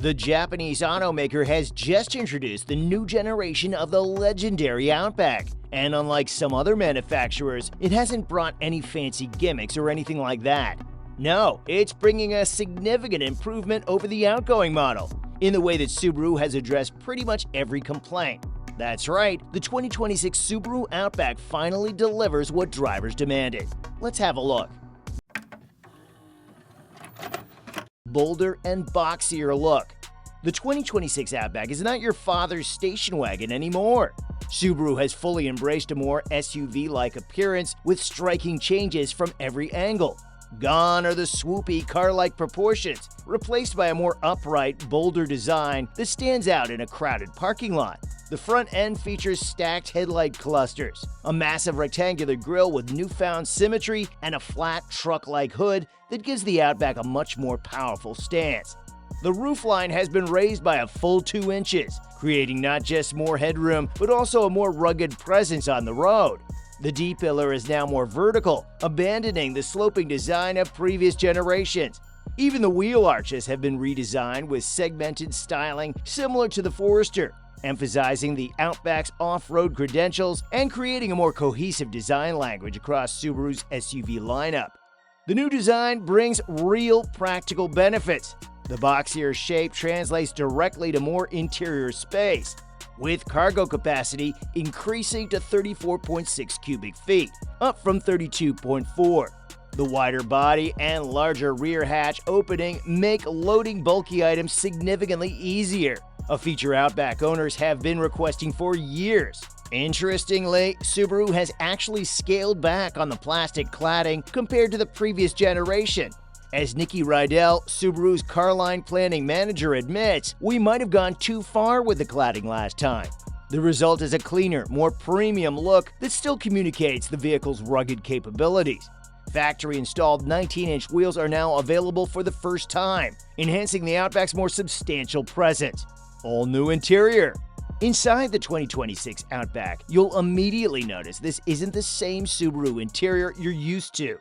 The Japanese automaker has just introduced the new generation of the legendary Outback, and unlike some other manufacturers, it hasn't brought any fancy gimmicks or anything like that. No, it's bringing a significant improvement over the outgoing model, in the way that Subaru has addressed pretty much every complaint. That's right, the 2026 Subaru Outback finally delivers what drivers demanded. Let's have a look. Bolder and boxier look. The 2026 Outback is not your father's station wagon anymore. Subaru has fully embraced a more SUV-like appearance with striking changes from every angle. Gone are the swoopy car-like proportions, replaced by a more upright, bolder design that stands out in a crowded parking lot. The front end features stacked headlight clusters, a massive rectangular grille with newfound symmetry, and a flat truck-like hood that gives the Outback a much more powerful stance. The roofline has been raised by a full 2 inches, creating not just more headroom, but also a more rugged presence on the road. The D-pillar is now more vertical, abandoning the sloping design of previous generations. Even the wheel arches have been redesigned with segmented styling similar to the Forester, emphasizing the Outback's off-road credentials and creating a more cohesive design language across Subaru's SUV lineup. The new design brings real practical benefits. The boxier shape translates directly to more interior space, with cargo capacity increasing to 34.6 cubic feet, up from 32.4. The wider body and larger rear hatch opening make loading bulky items significantly easier, a feature Outback owners have been requesting for years. Interestingly, Subaru has actually scaled back on the plastic cladding compared to the previous generation. As Nikki Rydell, Subaru's Carline Planning Manager, admits, we might have gone too far with the cladding last time. The result is a cleaner, more premium look that still communicates the vehicle's rugged capabilities. Factory-installed 19-inch wheels are now available for the first time, enhancing the Outback's more substantial presence. All new interior. Inside the 2026 Outback, you'll immediately notice this isn't the same Subaru interior you're used to.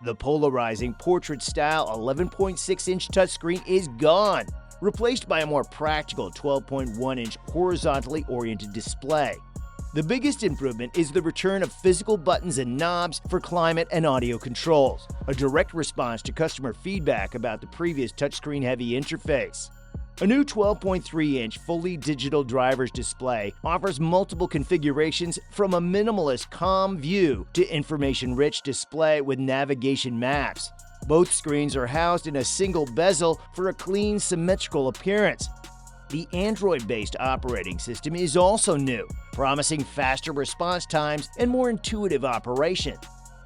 The polarizing portrait-style 11.6-inch touchscreen is gone, replaced by a more practical 12.1-inch horizontally oriented display. The biggest improvement is the return of physical buttons and knobs for climate and audio controls, a direct response to customer feedback about the previous touchscreen-heavy interface. A new 12.3-inch fully digital driver's display offers multiple configurations, from a minimalist calm view to information-rich display with navigation maps. Both screens are housed in a single bezel for a clean, symmetrical appearance. The Android-based operating system is also new, promising faster response times and more intuitive operation.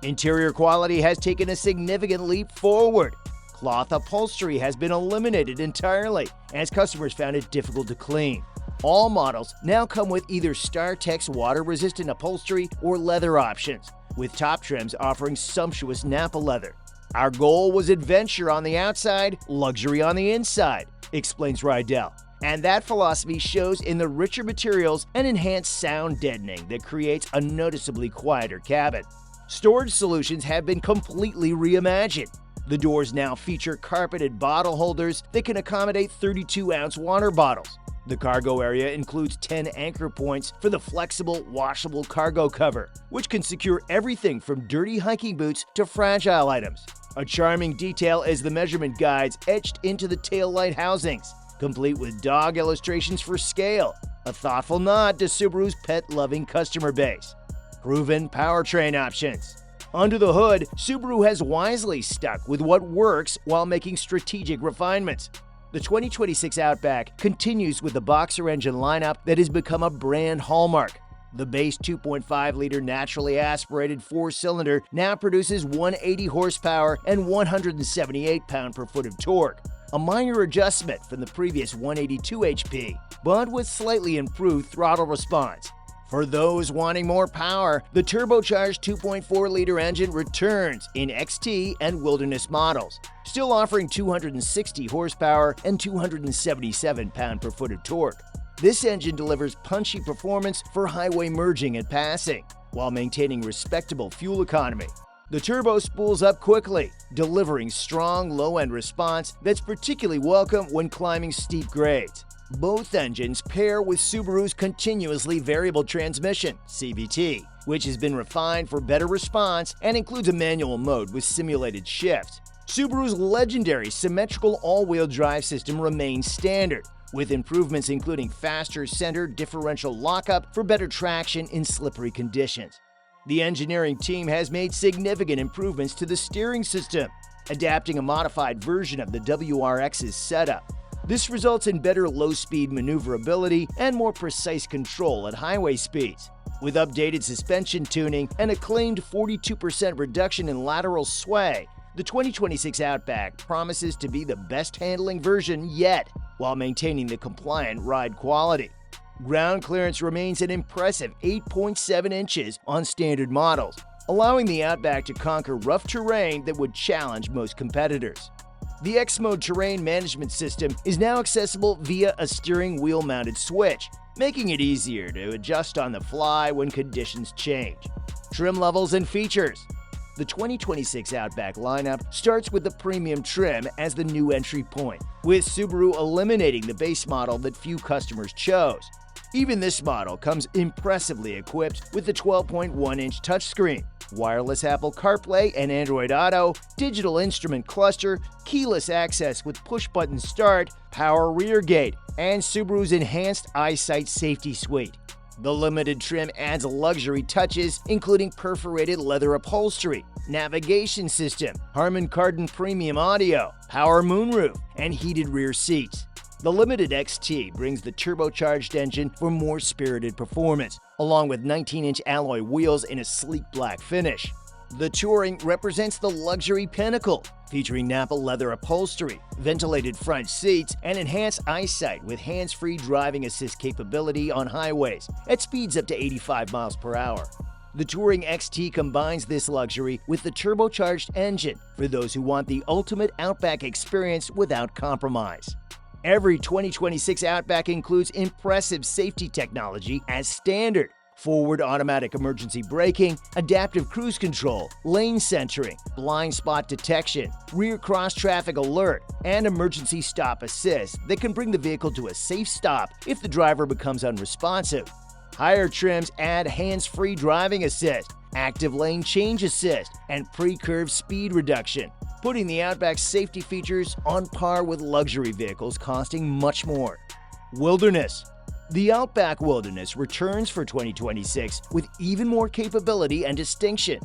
Interior quality has taken a significant leap forward. Cloth upholstery has been eliminated entirely, as customers found it difficult to clean. All models now come with either StarTex water-resistant upholstery or leather options, with top trims offering sumptuous Napa leather. Our goal was adventure on the outside, luxury on the inside, explains Rydell. And that philosophy shows in the richer materials and enhanced sound deadening that creates a noticeably quieter cabin. Storage solutions have been completely reimagined. The doors now feature carpeted bottle holders that can accommodate 32-ounce water bottles. The cargo area includes 10 anchor points for the flexible, washable cargo cover, which can secure everything from dirty hiking boots to fragile items. A charming detail is the measurement guides etched into the taillight housings, complete with dog illustrations for scale, a thoughtful nod to Subaru's pet-loving customer base. Proven powertrain options. Under the hood, Subaru has wisely stuck with what works while making strategic refinements. The 2026 Outback continues with the boxer engine lineup that has become a brand hallmark. The base 2.5-liter naturally aspirated 4-cylinder now produces 180 horsepower and 178 pound-per-foot of torque, a minor adjustment from the previous 182 HP, but with slightly improved throttle response. For those wanting more power, the turbocharged 2.4-liter engine returns in XT and Wilderness models, still offering 260 horsepower and 277 pound-per-foot of torque. This engine delivers punchy performance for highway merging and passing, while maintaining respectable fuel economy. The turbo spools up quickly, delivering strong low-end response that's particularly welcome when climbing steep grades. Both engines pair with Subaru's continuously variable transmission, CVT, which has been refined for better response and includes a manual mode with simulated shift. Subaru's legendary symmetrical all-wheel drive system remains standard, with improvements including faster center differential lockup for better traction in slippery conditions. The engineering team has made significant improvements to the steering system, adapting a modified version of the WRX's setup. This results in better low-speed maneuverability and more precise control at highway speeds. With updated suspension tuning and a claimed 42% reduction in lateral sway, the 2026 Outback promises to be the best handling version yet, while maintaining the compliant ride quality. Ground clearance remains an impressive 8.7 inches on standard models, allowing the Outback to conquer rough terrain that would challenge most competitors. The X-Mode terrain management system is now accessible via a steering wheel-mounted switch, making it easier to adjust on the fly when conditions change. Trim levels and features. The 2026 Outback lineup starts with the premium trim as the new entry point, with Subaru eliminating the base model that few customers chose. Even this model comes impressively equipped with the 12.1-inch touchscreen, wireless Apple CarPlay and Android Auto, digital instrument cluster, keyless access with push-button start, power rear gate, and Subaru's enhanced EyeSight safety suite. The limited trim adds luxury touches, including perforated leather upholstery, navigation system, Harman Kardon premium audio, power moonroof, and heated rear seats. The Limited XT brings the turbocharged engine for more spirited performance, along with 19-inch alloy wheels in a sleek black finish. The Touring represents the luxury pinnacle, featuring Napa leather upholstery, ventilated front seats, and enhanced EyeSight with hands-free driving assist capability on highways at speeds up to 85 miles per hour. The Touring XT combines this luxury with the turbocharged engine for those who want the ultimate Outback experience without compromise. Every 2026 Outback includes impressive safety technology as standard: forward automatic emergency braking, adaptive cruise control, lane centering, blind spot detection, rear cross-traffic alert, and emergency stop assist that can bring the vehicle to a safe stop if the driver becomes unresponsive. Higher trims add hands-free driving assist, active lane change assist, and pre-curve speed reduction, putting the Outback's safety features on par with luxury vehicles costing much more. Wilderness. The Outback Wilderness returns for 2026 with even more capability and distinction.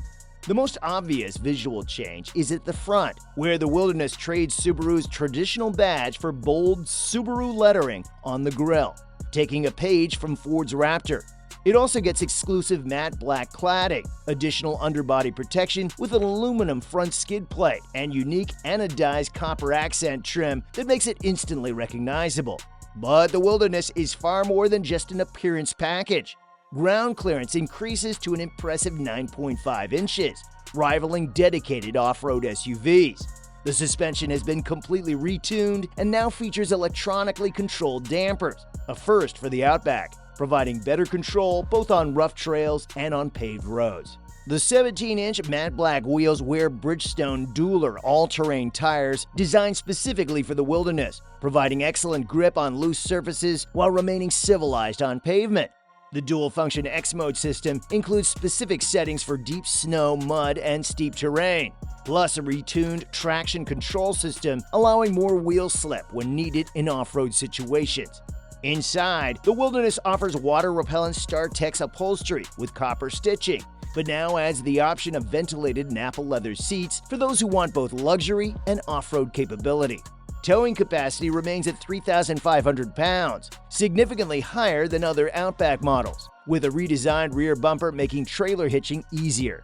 The most obvious visual change is at the front, where the Wilderness trades Subaru's traditional badge for bold Subaru lettering on the grille, taking a page from Ford's Raptor. It also gets exclusive matte black cladding, additional underbody protection with an aluminum front skid plate, and unique anodized copper accent trim that makes it instantly recognizable. But the Wilderness is far more than just an appearance package. Ground clearance increases to an impressive 9.5 inches, rivaling dedicated off-road SUVs. The suspension has been completely retuned and now features electronically controlled dampers, a first for the Outback, providing better control both on rough trails and on paved roads. The 17-inch matte black wheels wear Bridgestone Dueler all-terrain tires designed specifically for the Wilderness, providing excellent grip on loose surfaces while remaining civilized on pavement. The dual-function X-Mode system includes specific settings for deep snow, mud, and steep terrain, plus a retuned traction control system allowing more wheel slip when needed in off-road situations. Inside, the Wilderness offers water-repellent StarTex upholstery with copper stitching, but now adds the option of ventilated Napa leather seats for those who want both luxury and off-road capability. Towing capacity remains at 3,500 pounds, significantly higher than other Outback models, with a redesigned rear bumper making trailer hitching easier.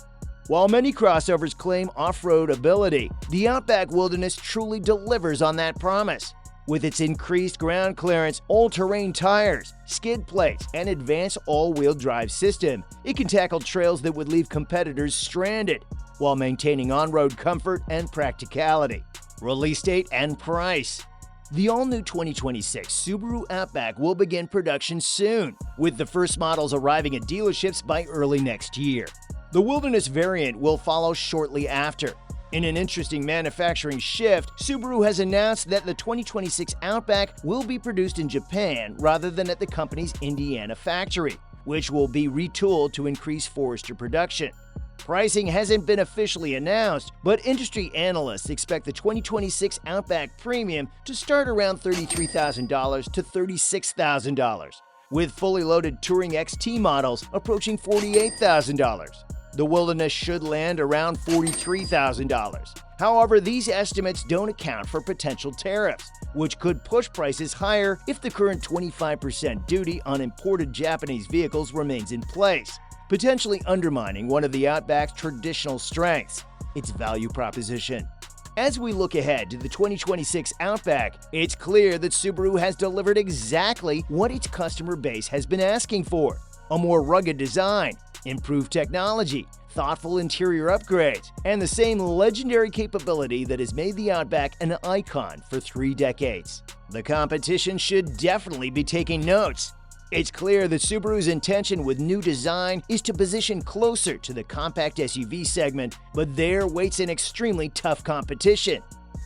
While many crossovers claim off-road ability, the Outback Wilderness truly delivers on that promise. With its increased ground clearance, all-terrain tires, skid plates, and advanced all-wheel drive system, it can tackle trails that would leave competitors stranded, while maintaining on-road comfort and practicality. Release date and price. The all-new 2026 Subaru Outback will begin production soon, with the first models arriving at dealerships by early next year. The Wilderness variant will follow shortly after. In an interesting manufacturing shift, Subaru has announced that the 2026 Outback will be produced in Japan rather than at the company's Indiana factory, which will be retooled to increase Forester production. Pricing hasn't been officially announced, but industry analysts expect the 2026 Outback Premium to start around $33,000 to $36,000, with fully loaded Touring XT models approaching $48,000. The Wilderness should land around $43,000. However, these estimates don't account for potential tariffs, which could push prices higher if the current 25% duty on imported Japanese vehicles remains in place, potentially undermining one of the Outback's traditional strengths, its value proposition. As we look ahead to the 2026 Outback, it's clear that Subaru has delivered exactly what its customer base has been asking for: a more rugged design, improved technology, thoughtful interior upgrades, and the same legendary capability that has made the Outback an icon for 3 decades. The competition should definitely be taking notes. It's clear that Subaru's intention with new design is to position closer to the compact SUV segment, but there waits an extremely tough competition.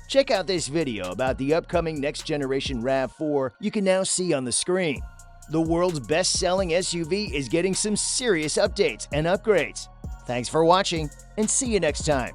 Check out this video about the upcoming next-generation RAV4 you can now see on the screen. The world's best-selling SUV is getting some serious updates and upgrades. Thanks for watching, and see you next time.